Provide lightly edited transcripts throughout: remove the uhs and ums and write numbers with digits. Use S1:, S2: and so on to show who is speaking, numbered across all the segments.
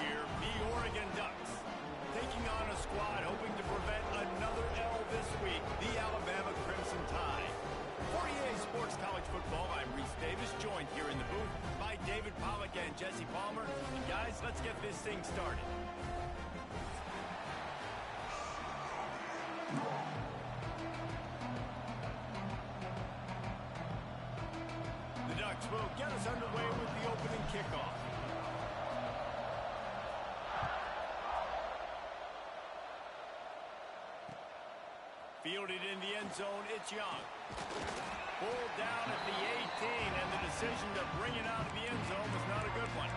S1: year, the Oregon Ducks. Taking on a squad hoping to prevent another L this week, the Alabama Crimson Tide. For EA Sports College Football, I'm Reese Davis, joined here in the booth by David Pollack and Jesse Palmer. And guys, let's get this thing started. The Ducks will get us underway with the opening kickoff. Fielded in the end zone, it's Young. Pulled down at the 18, and the decision to bring it out of the end zone was not a good one.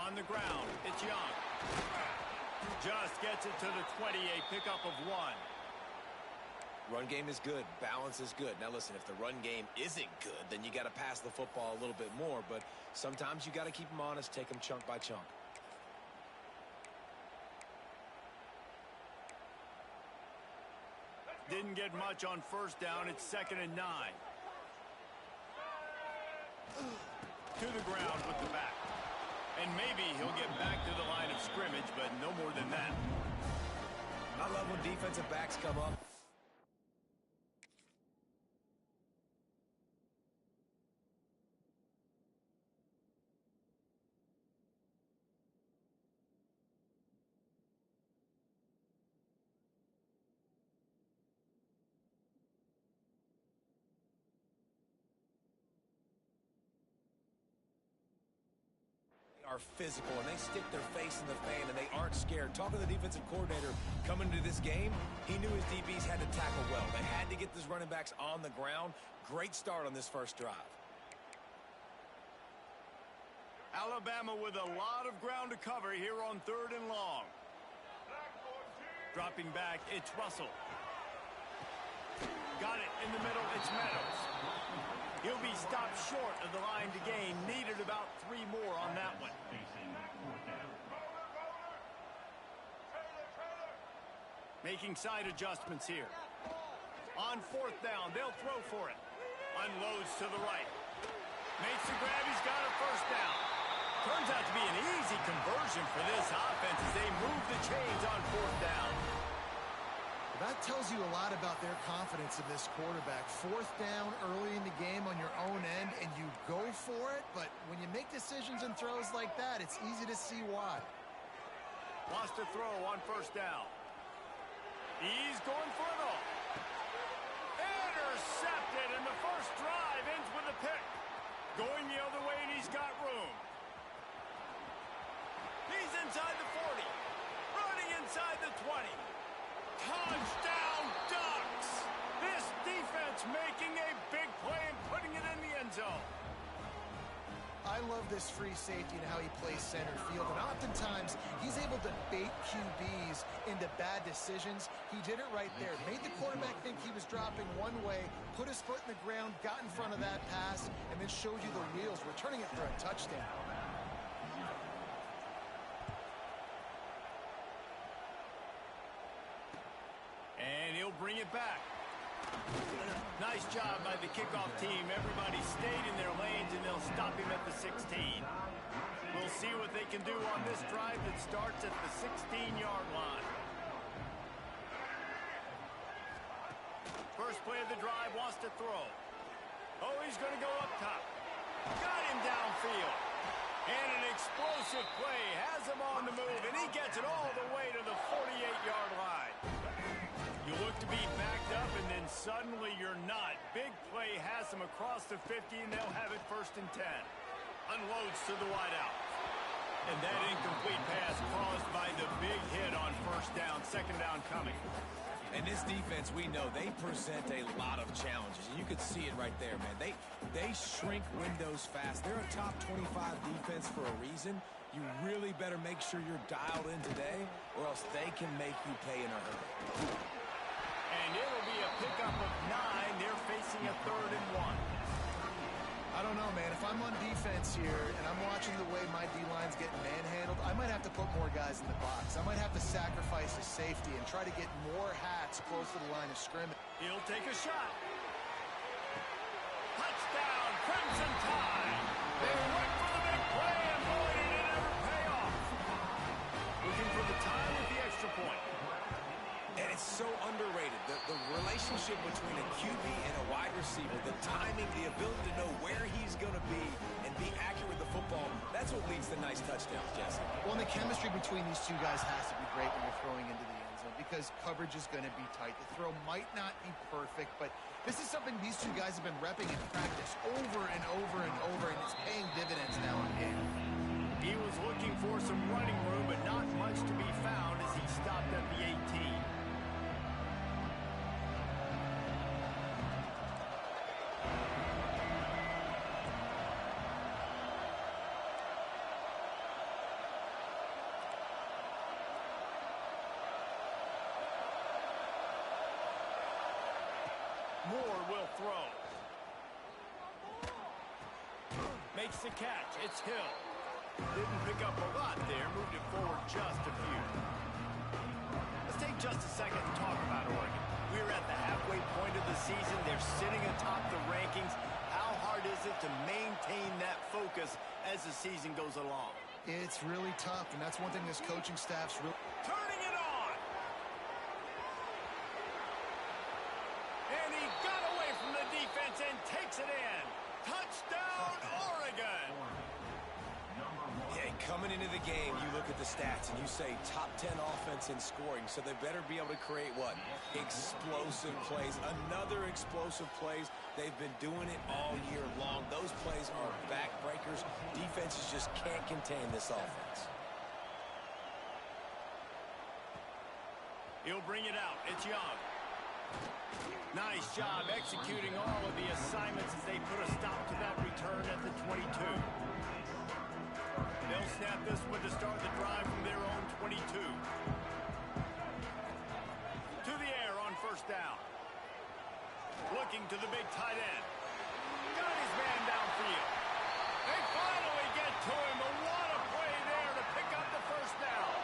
S1: On the ground, it's Young. Just gets it to the 20, a pickup of 1.
S2: Run game is good. Balance is good. Now listen, if the run game isn't good, then you got to pass the football a little bit more. But sometimes you got to keep them honest, take them chunk by chunk.
S1: Didn't get much on first down. It's 2nd and 9. To the ground with the back. And maybe he'll get back to the line of scrimmage, but no more than that.
S2: I love when defensive backs come up. Are physical, and they stick their face in the fan, and they aren't scared. Talking to the defensive coordinator coming into this game, he knew his DBs had to tackle well. They had to get these running backs on the ground. Great start on this first drive.
S1: Alabama with a lot of ground to cover here on 3rd and long. Dropping back, it's Russell. Got it in the middle, it's Meadows. He'll be stopped short of the line to gain. Needed about 3 more on that one. Making side adjustments here. On 4th down, they'll throw for it. Unloads to the right. Makes the grab, he's got a 1st down. Turns out to be an easy conversion for this offense as they move the chains on 4th down.
S3: That tells you a lot about their confidence in this quarterback. 4th down early in the game on your own end, and you go for it, but when you make decisions and throws like that, it's easy to see why.
S1: Lost a throw on 1st down. He's going for it all. Intercepted, and the first drive ends with a pick. Going the other way, and he's got room. He's inside the 40. Running inside the 20. Touchdown, Ducks! This defense making a big play and putting it in the end zone.
S3: I love this free safety and how he plays center field, and oftentimes he's able to bait QBs into bad decisions. He did it right there. Made the quarterback think he was dropping one way, put his foot in the ground, got in front of that pass, and then showed you the wheels, returning it for a touchdown.
S1: And he'll bring it back. Nice job by the kickoff team. Everybody stayed in their lanes, and they'll stop him at the 16. We'll see what they can do on this drive that starts at the 16-yard line. First play of the drive, wants to throw. Oh, he's going to go up top. Got him downfield. And an explosive play has him on the move, and he gets it all the way to the 48-yard line. You look to be backed up, and then suddenly you're not. Big play has them across the 50, and they'll have it 1st and 10. Unloads to the wideout. And that incomplete pass caused by the big hit on 1st down, 2nd down coming.
S2: And this defense, we know, they present a lot of challenges. And you could see it right there, man. They shrink windows fast. They're a top 25 defense for a reason. You really better make sure you're dialed in today, or else they can make you pay in a hurry.
S1: And it'll be a pickup of 9. They're facing a 3rd and 1.
S3: I don't know, man. If I'm on defense here and I'm watching the way my D-line's getting manhandled, I might have to put more guys in the box. I might have to sacrifice his safety and try to get more hats close to the line of scrimmage.
S1: He'll take a shot. Touchdown, Crimson Tide. They went for the big play, and boy, did it ever pay off. Looking for the tie with the extra point.
S2: And it's so underrated. The relationship between a QB and a wide receiver, the timing, the ability to know where he's going to be and be accurate with the football, that's what leads to nice touchdowns, Jesse.
S3: Well, and the chemistry between these two guys has to be great when you're throwing into the end zone because coverage is going to be tight. The throw might not be perfect, but this is something these two guys have been repping in practice over and over and over, and it's paying dividends now in game.
S1: He was looking for some running room, but not much to be found as he stopped at the 18. Moore will throw. Makes the catch. It's Hill. Didn't pick up a lot there. Moved it forward just a few. Let's take just a second and talk about Oregon. We're at the halfway point of the season. They're sitting atop the rankings. How hard is it to maintain that focus as the season goes along?
S3: It's really tough, and that's one thing this coaching staff's really...
S1: Turning it on! And he got away from the defense and takes it in. Touchdown, Oregon!
S2: Yeah, coming into the game, you look at the stats and you say top 10 offense in scoring, so they better be able to create what? Explosive plays. Another explosive plays. They've been doing it all year long. Those plays are backbreakers. Defenses just can't contain this offense.
S1: He'll bring it out. It's Young. Nice job executing all of the assignments as they put a stop to that return at the 22. They'll snap this one to start the drive from their own 22. To the air on first down. Looking to the big tight end. Got his man downfield. They finally get to him. But what a play there to pick up the first down.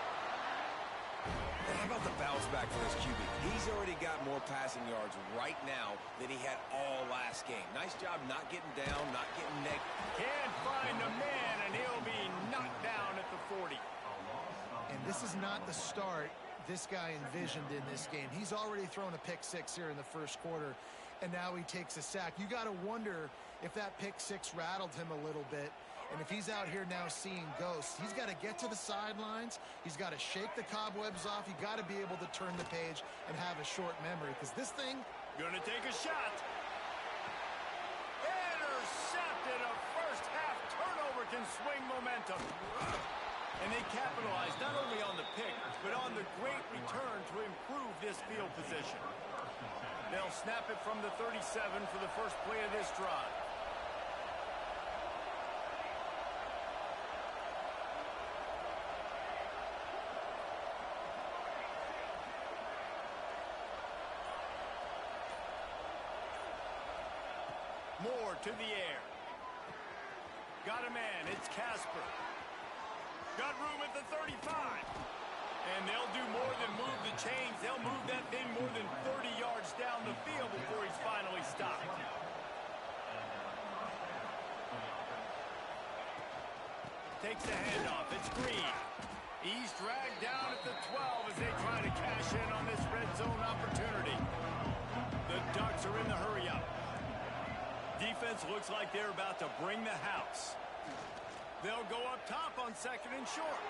S2: And how about the bounce back for this QB? He's already got more passing yards right now than he had all last game. Nice job not getting down, not getting necked.
S1: Can't find the man, and he'll be knocked down at the 40.
S3: And this is not the start this guy envisioned in this game. He's already thrown a pick six here in the first quarter, and now he takes a sack. You got to wonder if that pick six rattled him a little bit. And if he's out here now seeing ghosts, he's got to get to the sidelines. He's got to shake the cobwebs off. You got to be able to turn the page and have a short memory, because this thing...
S1: Gonna take a shot. Intercepted. A first half turnover can swing momentum. And they capitalize not only on the pick, but on the great return to improve this field position. They'll snap it from the 37 for the first play of this drive. Moore to the air. Got a man. It's Casper. Got room at the 35. And they'll do more than move the chains. They'll move that thing more than 30 yards down the field before he's finally stopped. Takes the handoff. It's Green. He's dragged down at the 12 as they try to cash in on this red zone opportunity. The Ducks are in the hurry-up. Defense looks like they're about to bring the house. They'll go up top on second and short.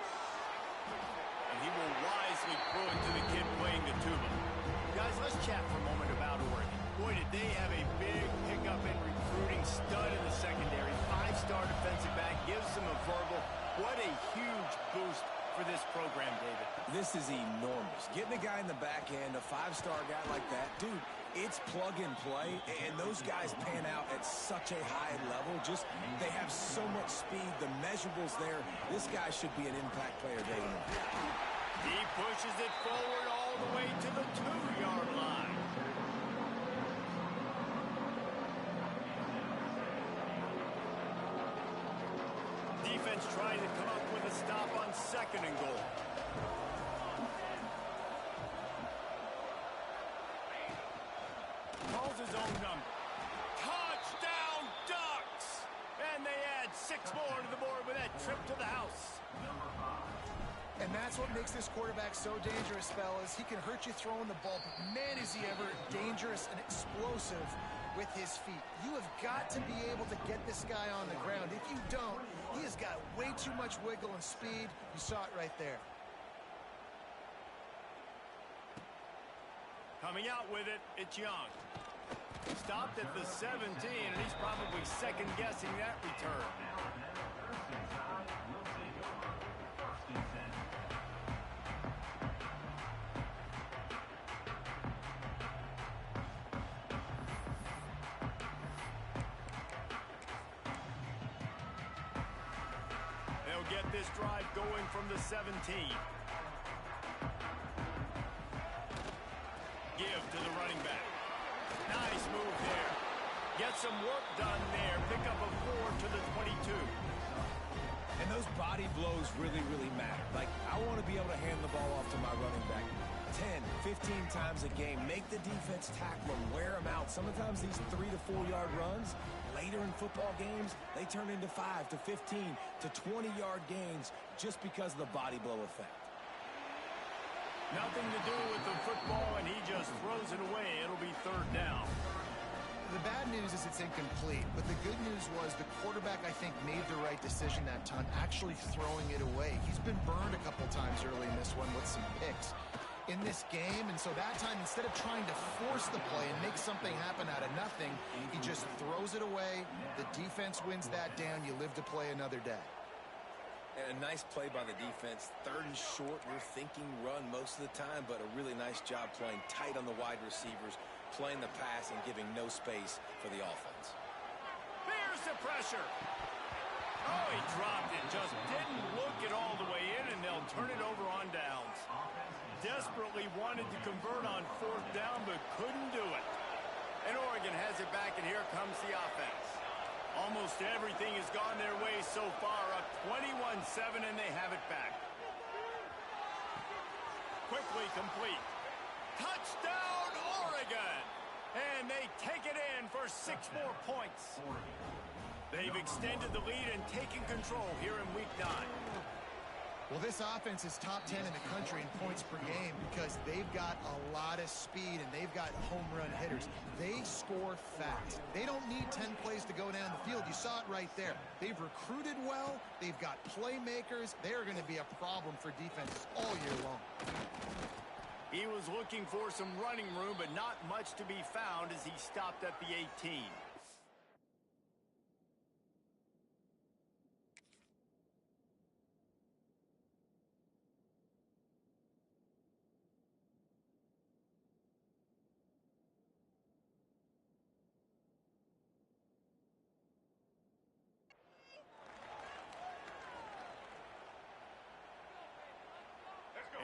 S1: And he will wisely throw it to the kid playing the tuba. Guys, let's chat for a moment about Oregon. Boy, did they have a big pickup in recruiting. Stud in the secondary. 5-star defensive back. Gives them a verbal. What a huge boost for this program, David.
S2: This is enormous. Getting a guy in the back end, a 5-star guy like that, dude, it's plug and play, and those guys pan out at such a high level. Just, they have so much speed. The measurables there. This guy should be an impact player day in.
S1: He pushes it forward all the way to the 2-yard line. trying to come up with a stop on 2nd and goal. Calls his own number. Touchdown Ducks! And they add 6 more to the board with that trip to the house.
S3: And that's what makes this quarterback so dangerous, fellas. He can hurt you throwing the ball, but man, is he ever dangerous and explosive with his feet. You have got to be able to get this guy on the ground. If you don't, he has got way too much wiggle and speed. You saw it right there.
S1: Coming out with it, it's Young. Stopped at the 17, and he's probably second-guessing that return. They'll get this drive going from the 17. Give to the running back. Nice move there. Get some work done there. Pick up a 4 to the 22.
S2: And those body blows really, really matter. Like, I want to be able to hand the ball off to my running back 10, 15 times a game. Make the defense tackle them, wear them out. Sometimes these 3 to 4 yard runs, later in football games, they turn into 5 to 15 to 20 yard gains just because of the body blow effect.
S1: Nothing to do with the football, and he just throws it away. It'll be 3rd down.
S3: The bad news is it's incomplete, but the good news was the quarterback, I think, made the right decision that time, actually throwing it away. He's been burned a couple times early in this one with some picks in this game, and so that time, instead of trying to force the play and make something happen out of nothing, he just throws it away. The defense wins that down. You live to play another day.
S2: And a nice play by the defense. 3rd and short, you're thinking run most of the time, but a really nice job playing tight on the wide receivers, playing the pass and giving no space for the offense.
S1: There's the pressure. Oh, he dropped it. Just didn't look it all the way in, and they'll turn it over on downs. Desperately wanted to convert on 4th down, but couldn't do it. And Oregon has it back, and here comes the offense. Almost everything has gone their way so far, up 21-7, and they have it back. Quickly complete. Touchdown, Oregon! And they take it in for 6 more points. They've extended the lead and taken control here in Week 9.
S3: Well, this offense is top 10 in the country in points per game because they've got a lot of speed and they've got home run hitters. They score fast. They don't need 10 plays to go down the field. You saw it right there. They've recruited well. They've got playmakers. They're going to be a problem for defenses all year long.
S1: He was looking for some running room, but not much to be found as he stopped at the 18.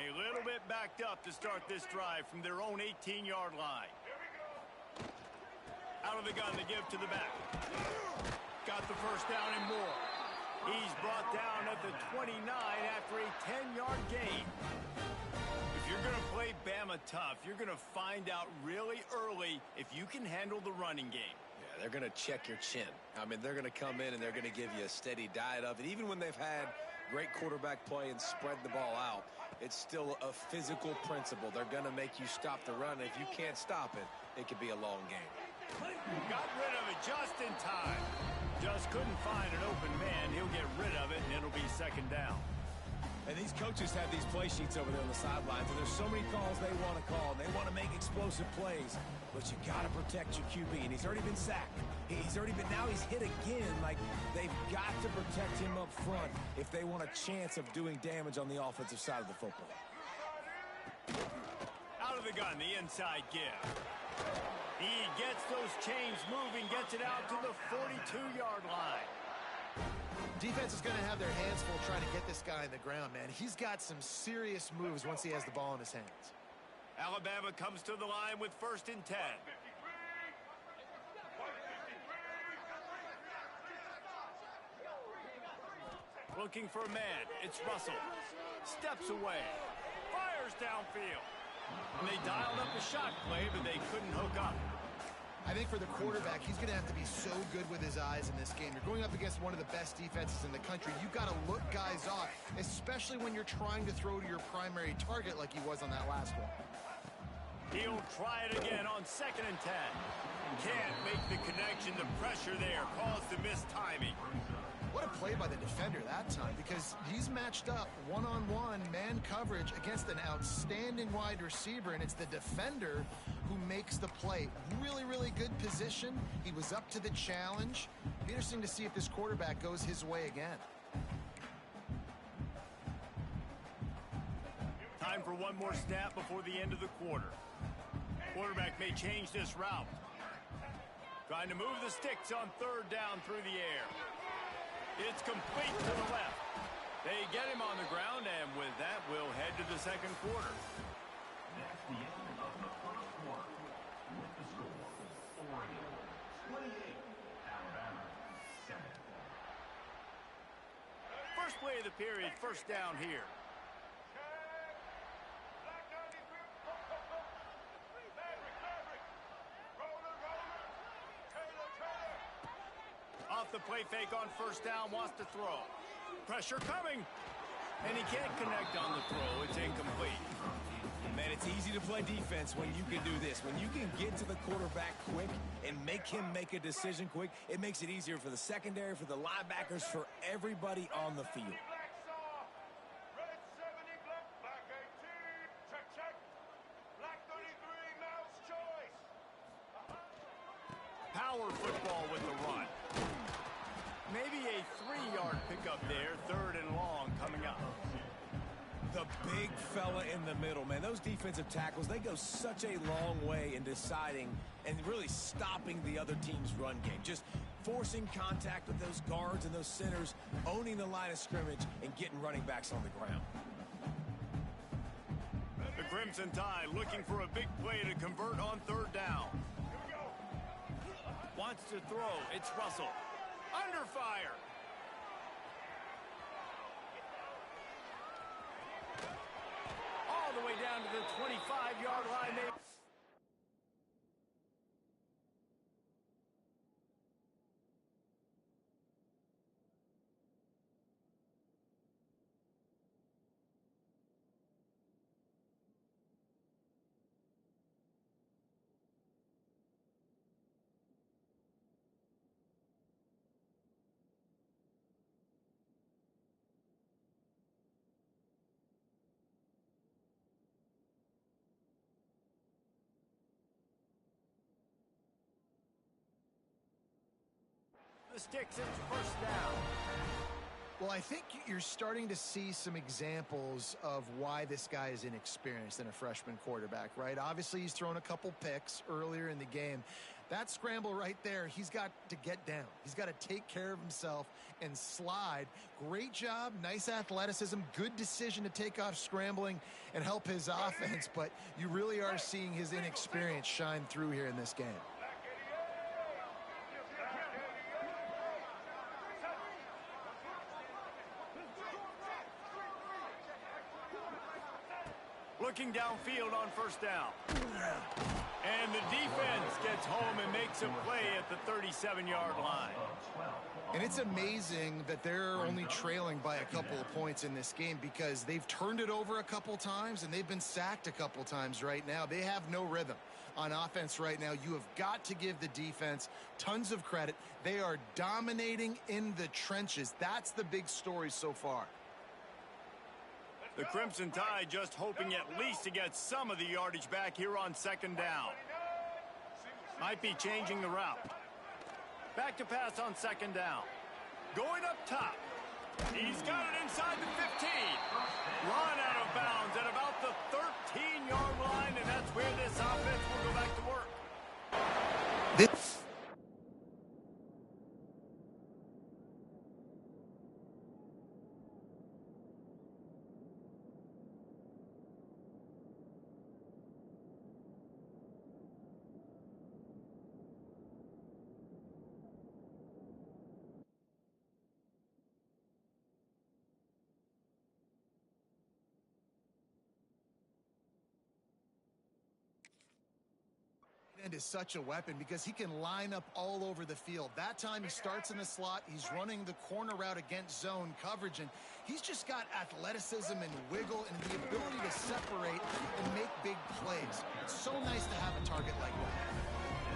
S1: A little bit backed up to start this drive from their own 18-yard line. Out of the gun to give to the back. Got the 1st down and more. He's brought down at the 29 after a 10-yard gain. If you're going to play Bama tough, you're going to find out really early if you can handle the running game.
S2: Yeah, they're going to check your chin. I mean, they're going to come in and they're going to give you a steady diet of it. Even when they've had great quarterback play and spread the ball out, it's still a physical principle. They're going to make you stop the run. If you can't stop it, it could be a long game.
S1: Got rid of it just in time. Just couldn't find an open man. He'll get rid of it, and it'll be 2nd down.
S2: And these coaches have these play sheets over there on the sidelines, and there's so many calls they want to call. They want to make explosive plays, but you got to protect your QB, and he's already been sacked. Now he's hit again. Like, they've got to protect him up front if they want a chance of doing damage on the offensive side of the football.
S1: Out of the gun, the inside give. He gets those chains moving, gets it out to the 42-yard line.
S3: Defense is going to have their hands full trying to get this guy on the ground, man. He's got some serious moves once he has the ball in his hands.
S1: Alabama comes to the line with 1st and 10. looking for a man. It's Russell. Steps away. Fires downfield. And they dialed up a shot play, but they couldn't hook up.
S3: I think for the quarterback, he's going to have to be so good with his eyes in this game. You're going up against one of the best defenses in the country. You've got to look guys off, especially when you're trying to throw to your primary target like he was on that last one.
S1: He'll try it again on 2nd and 10. Can't make the connection. The pressure there caused the missed timing.
S3: What a play by the defender that time, because he's matched up one-on-one man coverage against an outstanding wide receiver, and it's the defender who makes the play. Really, really good position. He was up to the challenge. Be interesting to see if this quarterback goes his way again.
S1: Time for one more snap before the end of the quarter. Quarterback may change this route. Trying to move the sticks on 3rd down through the air. It's complete to the left. They get him on the ground, and with that, we'll head to the 2nd quarter.
S4: That's the end of the 1st quarter. With the score, Oregon 28, Alabama 7.
S1: First play of the period, 1st down here. Off the play fake on 1st down, wants to throw. Pressure coming. And he can't connect on the throw. It's incomplete.
S2: Man, it's easy to play defense when you can do this. When you can get to the quarterback quick and make him make a decision quick, it makes it easier for the secondary, for the linebackers, for everybody on the field.
S1: Power football with the run. Maybe a 3-yard pickup there, 3rd and long coming up.
S2: The big fella in the middle, man. Those defensive tackles, they go such a long way in deciding and really stopping the other team's run game. Just forcing contact with those guards and those centers, owning the line of scrimmage, and getting running backs on the ground.
S1: The Crimson Tide looking for a big play to convert on 3rd down. Wants to throw. It's Russell. Under fire. All the way down to the 25-yard line. The sticks, it's 1st down.
S3: Well, I think you're starting to see some examples of why this guy is inexperienced in a freshman quarterback, right? Obviously, he's thrown a couple picks earlier in the game. That scramble right there, he's got to get down. He's got to take care of himself and slide. Great job, nice athleticism, good decision to take off scrambling and help his offense, but you really are seeing his inexperience shine through here in this game.
S1: Looking downfield on 1st down. And the defense gets home and makes a play at the 37-yard line.
S3: And it's amazing that they're only trailing by a couple of points in this game because they've turned it over a couple times and they've been sacked a couple times right now. They have no rhythm on offense right now. You have got to give the defense tons of credit. They are dominating in the trenches. That's the big story so far.
S1: The Crimson Tide just hoping at least to get some of the yardage back here on 2nd down. Might be changing the route. Back to pass on 2nd down. Going up top. He's got it inside the 15. Run out of bounds at about the 13-yard line, and that's where this offense will go back to work.
S3: end is such a weapon because he can line up all over the field. That time he starts in the slot. He's running the corner route against zone coverage, and he's just got athleticism and wiggle and the ability to separate and make big plays. It's so nice to have a target like that.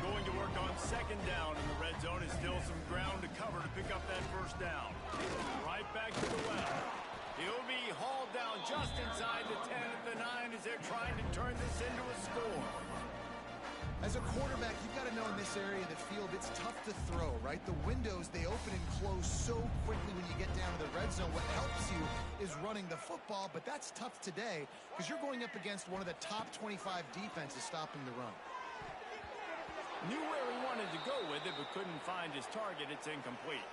S1: Going to work on second down in the red zone is still some ground to cover to pick up that first down. Right back to the well. He'll be hauled down just inside the 10 at the 9 as they're trying to turn this into a score.
S3: As a quarterback, you've got to know in this area of the field, it's tough to throw, right? The windows, they open and close so quickly when you get down to the red zone. What helps you is running the football, but that's tough today because you're going up against one of the top 25 defenses stopping the run.
S1: Knew where he wanted to go with it, but couldn't find his target. It's incomplete.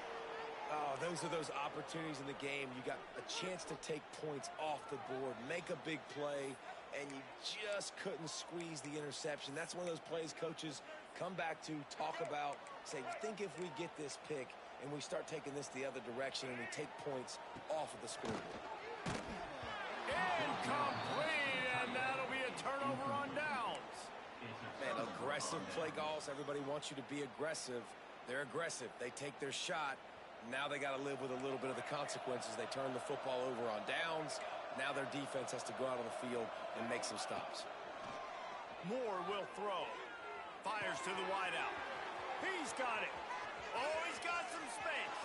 S2: Oh, those are those opportunities in the game. You got a chance to take points off the board, make a big play, and you just couldn't squeeze the interception. That's one of those plays coaches come back to, talk about, say, think if we get this pick and we start taking this the other direction and we take points off of the scoreboard.
S1: Incomplete, and that'll be a turnover on downs.
S2: Man, aggressive play calls. Everybody wants you to be aggressive. They're aggressive. They take their shot. Now they got to live with a little bit of the consequences. They turn the football over on downs. Now their defense has to go out on the field and make some stops.
S1: Moore will throw. Fires to the wideout. He's got it. Oh, he's got some space.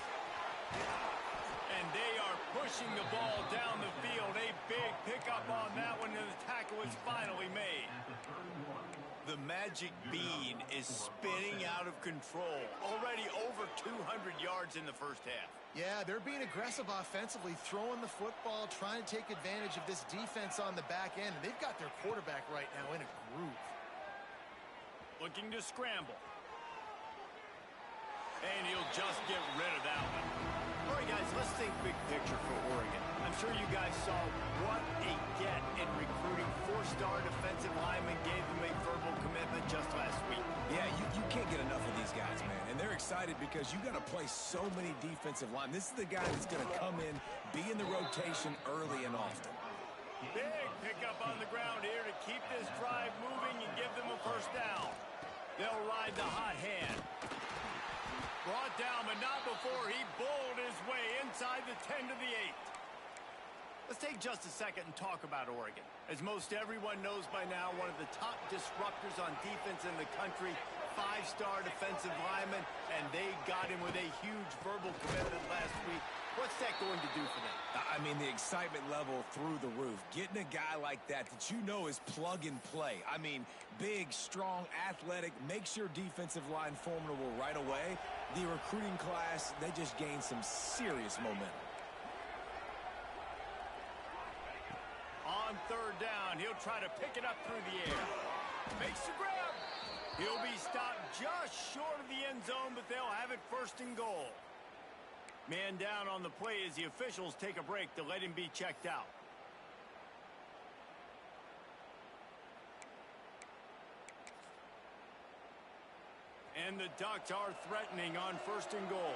S1: And they are pushing the ball down the field. A big pickup on that one, and the tackle is finally made. The magic bean is spinning out of control. Already over 200 yards in the first half.
S3: Yeah, they're being aggressive offensively, throwing the football, trying to take advantage of this defense on the back end. And they've got their quarterback right now in a groove.
S1: Looking to scramble. And he'll just get rid of that one. All right, guys, let's think big picture for Oregon. I'm sure you guys saw what a get in recruiting. 4-star defensive linemen gave them a verbal commitment just last week.
S2: Yeah, you can't get enough of these guys, man. And they're excited because you got to play so many defensive linemen. This is the guy that's going to come in, be in the rotation early and often.
S1: Big pickup on the ground here to keep this drive moving and give them a first down. They'll ride the hot hand. Brought down, but not before he bowled his way inside the 10 to the 8. Let's take just a second and talk about Oregon. As most everyone knows by now, one of the top disruptors on defense in the country, 5-star defensive lineman, and they got him with a huge verbal commitment last week. What's that going to do for them?
S2: I mean, the excitement level through the roof. Getting a guy like that you know is plug and play. I mean, big, strong, athletic, makes your defensive line formidable right away. The recruiting class, they just gained some serious momentum.
S1: On third down, he'll try to pick it up through the air. Makes the grab. He'll be stopped just short of the end zone, but they'll have it first and goal. Man down on the play as the officials take a break to let him be checked out. And the Ducks are threatening on first and goal.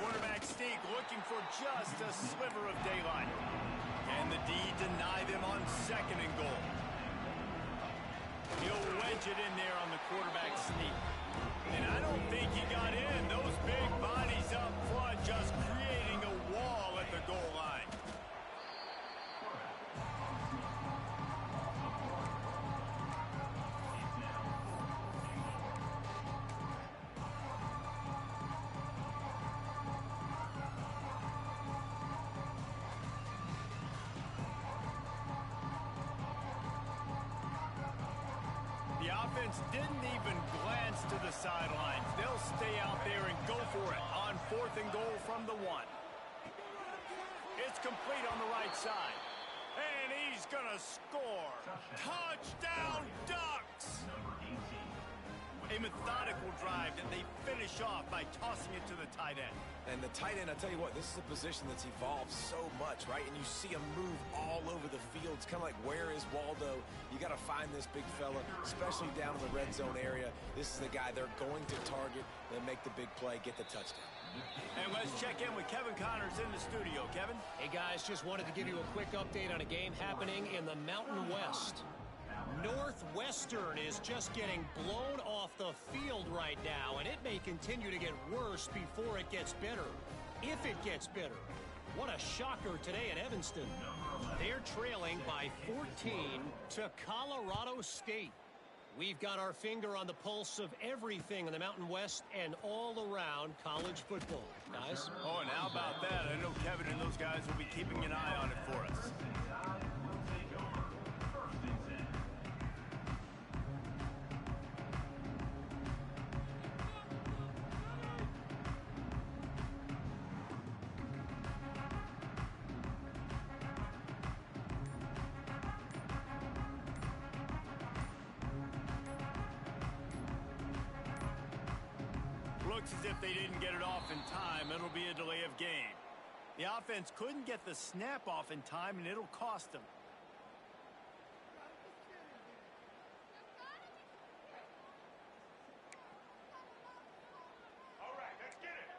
S1: Quarterback sneak looking for just a sliver of daylight. And the D deny them on second and goal. He'll wedge it in there on the quarterback sneak. And I don't think he got in. Those big bodies up front just creating a wall at the goal line. The offense didn't even glance to the sidelines. They'll stay out there and go for it on fourth and goal from the 1. It's complete on the right side. And he's going to score. Touchdown, Ducks! A methodical drive that they finish off by tossing it to the tight end.
S2: And the tight end, I tell you what, this is a position that's evolved so much, right? And you see him move all over the field. It's kind of like, where is Waldo? You got to find this big fella, especially down in the red zone area. This is the guy they're going to target, then make the big play, get the touchdown.
S1: And let's check in with Kevin Connors in the studio. Kevin?
S5: Hey, guys, just wanted to give you a quick update on a game happening in the Mountain West. Northwestern is just getting blown off the field right now, and it may continue to get worse before it gets better. If it gets better. What a shocker today in Evanston. They're trailing by 14 to Colorado State. We've got our finger on the pulse of everything in the Mountain West and all around college football. Guys?
S1: Oh, and how about that? I know Kevin and those guys will be keeping an eye on it for us. Looks as if they didn't get it off in time. It'll be a delay of game. The offense couldn't get the snap off in time, and it'll cost them.
S4: All right, let's get it.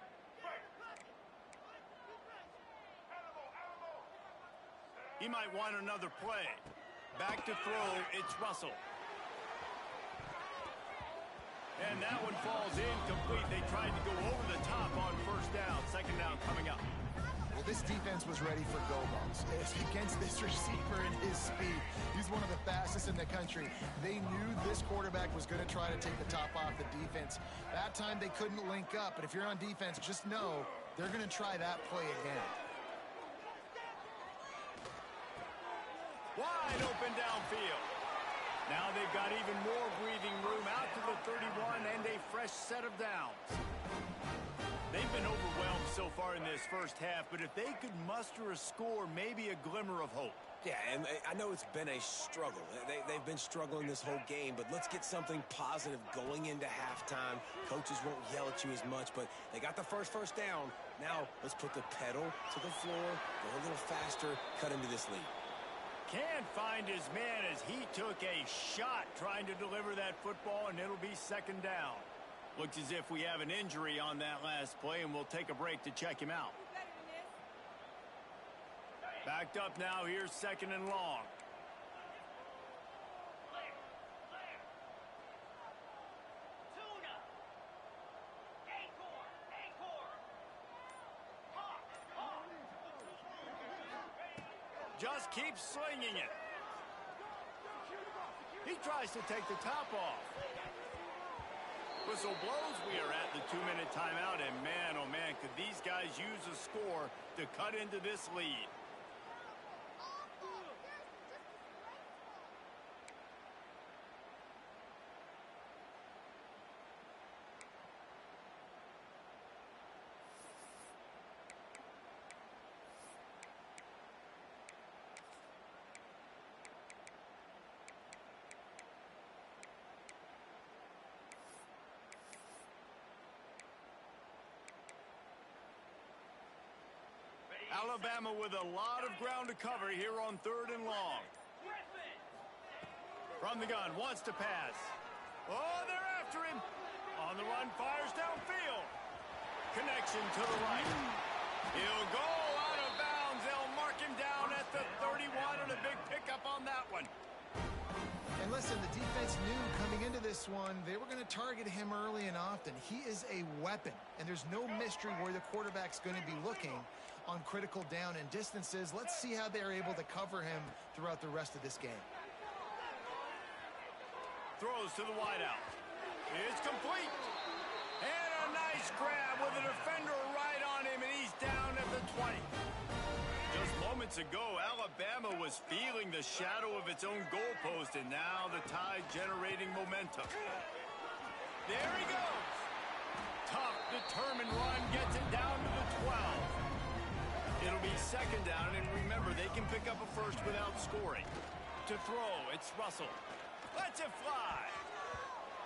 S1: He might want another play. Back to throw, it's Russell. And that one falls incomplete. They tried to go over the top on first down. Second down coming up.
S3: Well, this defense was ready for go balls. Against this receiver and his speed. He's one of the fastest in the country. They knew this quarterback was going to try to take the top off the defense. That time they couldn't link up. But if you're on defense, just know they're going to try that play again.
S1: Wide open downfield. Now they've got even more breathing room out to the 31 and a fresh set of downs. They've been overwhelmed so far in this first half, but if they could muster a score, maybe a glimmer of hope.
S2: Yeah, and I know it's been a struggle. They've been struggling this whole game, but let's get something positive going into halftime. Coaches won't yell at you as much, but they got the first down. Now let's put the pedal to the floor, go a little faster, cut into this lead.
S1: Can't find his man as he took a shot trying to deliver that football, and it'll be second down. Looks as if we have an injury on that last play, and we'll take a break to check him out. Backed up now. Here's second and long. Just keeps slinging it. He tries to take the top off. Whistle blows. We are at the 2-minute timeout, and man, oh man, could these guys use a score to cut into this lead. Alabama with a lot of ground to cover here on third and long. From the gun, wants to pass. Oh, they're after him. On the run, fires downfield. Connection to the right. He'll go out of bounds. They'll mark him down at the 31, and a big pickup on that one.
S3: And listen, the defense knew coming into this one, they were going to target him early and often. He is a weapon, and there's no mystery where the quarterback's going to be looking on critical down and distances. Let's see how they're able to cover him throughout the rest of this game.
S1: Throws to the wideout. It's complete. And a nice grab with a defender right on him, and he's down at the 20. Just moments ago, Alabama was feeling the shadow of its own goalpost, and now the Tide generating momentum. There he goes. Tough, determined run gets it down to the 12. It'll be second down, and remember, they can pick up a first without scoring. To throw, it's Russell. Lets it fly.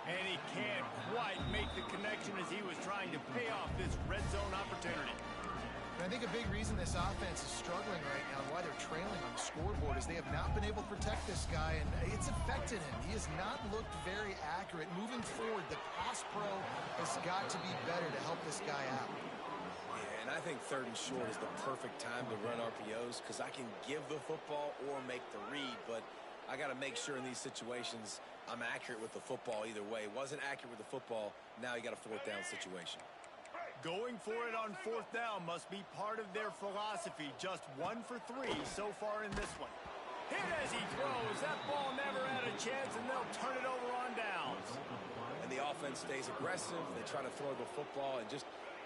S1: And he can't quite make the connection as he was trying to pay off this red zone opportunity.
S3: And I think a big reason this offense is struggling right now and why they're trailing on the scoreboard is they have not been able to protect this guy, and it's affected him. He has not looked very accurate. Moving forward, the pass pro has got to be better to help this guy out.
S2: Yeah, and I think third and short is the perfect time to run RPOs because I can give the football or make the read, but I got to make sure in these situations I'm accurate with the football either way. Wasn't accurate with the football. Now you got a fourth down situation.
S1: Going for it on fourth down must be part of their philosophy. Just 1 for 3 so far in this one. Hit as he throws. That ball never had a chance, and they'll turn it over on downs.
S2: And the offense stays aggressive. They try to throw the football and just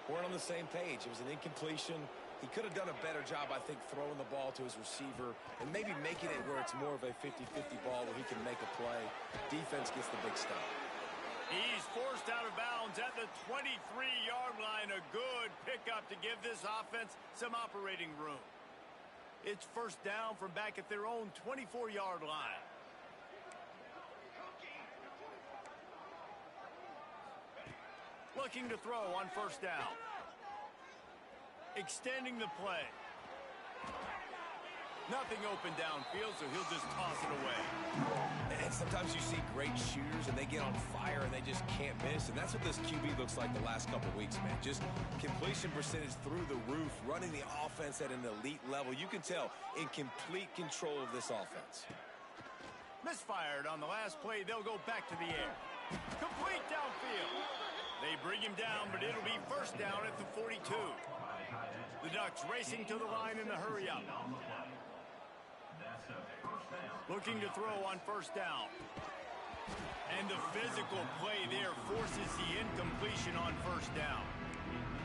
S2: weren't on the same page. It was an incompletion. He could have done a better job, I think, throwing the ball to his receiver and maybe making it where it's more of a 50-50 ball where he can make a play. Defense gets the big stop.
S1: He's forced out of bounds at the 23-yard line. A good pickup to give this offense some operating room. It's first down from back at their own 24-yard line. Looking to throw on first down. Extending the play. Nothing open downfield, so he'll just toss it away.
S2: And sometimes you see great shooters, and they get on fire, and they just can't miss. And that's what this QB looks like the last couple of weeks, man. Just completion percentage through the roof, running the offense at an elite level. You can tell in complete control of this offense.
S1: Misfired on the last play. They'll go back to the air. Complete downfield. They bring him down, but it'll be first down at the 42. The Ducks racing to the line in the hurry-up. Looking to throw on first down. And the physical play there forces the incompletion on first down.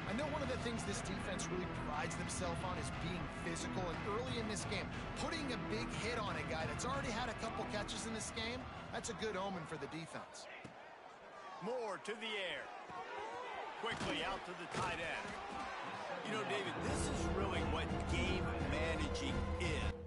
S3: I know one of the things this defense really prides themselves on is being physical, and early in this game, putting a big hit on a guy that's already had a couple catches in this game, that's a good omen for the defense.
S1: Moore to the air. Quickly out to the tight end. You know, David, this is really what game managing is.